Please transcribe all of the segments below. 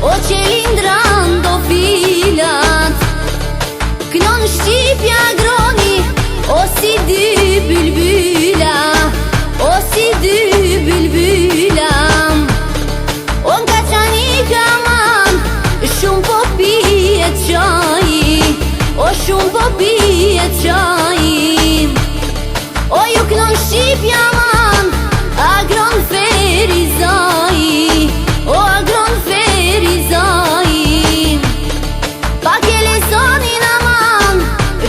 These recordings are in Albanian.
o që lindran do filat. Kënon Shqipja groni, o si dy bylbyla, o si dy bylbyla. O nga qani kaman, shumë po pijet qaji, o shumë po pijet qaji. O ju kënon Shqipja man, agron Ferizai, o agron Ferizai. Pak e lesonin aman,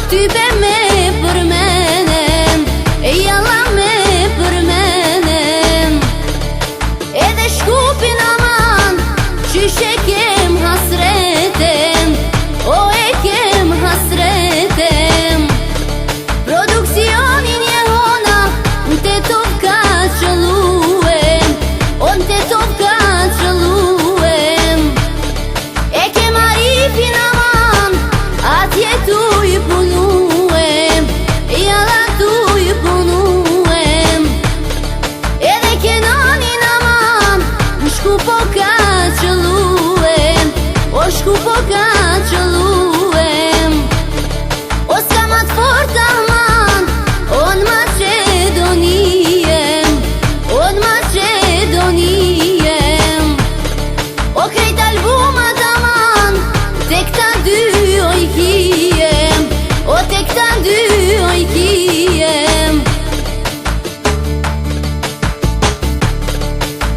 type me përmenem, e jalla me përmenem. Edhe shkupin aman, qysh e kem hasretem, o e kem hasretem. Produksionin je hona, në top ka qëlluem, o në top ka qëlluem. E kem arifin aman, atje tu i punuem, jalla tu i punuem. Edhe Kenanin aman, në shkupo ka qëlluem, o shkupo ka qëlluem. O s'kamat fort aman, o në Macedoniem, o në Macedoniem. O krejt albumat aman, te këta dy oj kiem, o te këta dy oj kiem.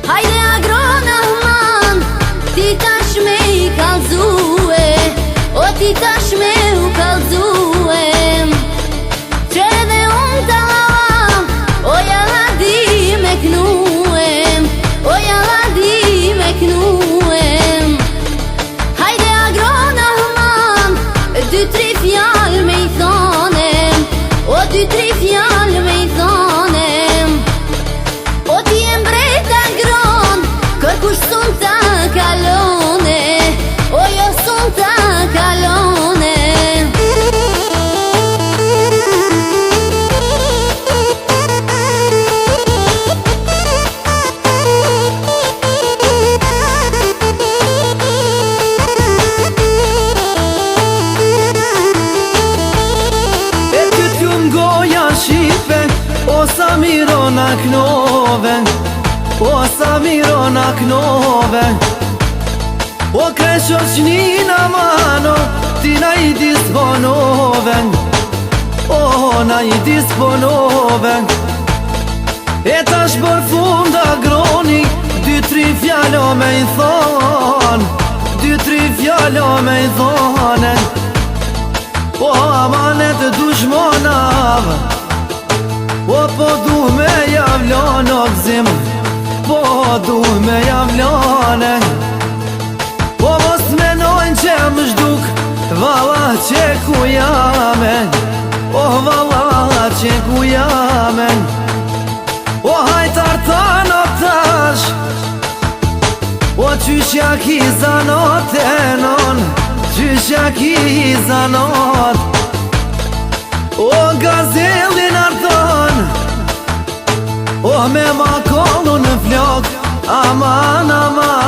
Hajde agrona man, ti tash me i kalzue, o ti tash me u kalzuem. Që edhe unë të lavam, o jalla di me knuem, o jalla di me knuem. Hajde agrona man, 2-3 fjall me i thonem, o 2-3 fjall me i thonem. O ti e mbret agron, kërkush sun ta kalone, o jo sun ta kalone. E ty t'jum goja shipe, o sa mirona knove, o sa mirona knove. O kresho qnina mano, ti na i disponove, o na i disponove. E tash bër fund agroni, 2-3 fjallo me i thon, 2-3 fjallo me i thone. O amanet dushmonav, o po du me javlon o gzim, po du me javlone. O mos menojnë që më zhduk, valla që ku jamen, o valla që ku jamen. O hajtar ta në tash, o qyshja ki zanot e non, qyshja ki zanot. O gazellin ardhon, o me ma kollu në flok, aman aman.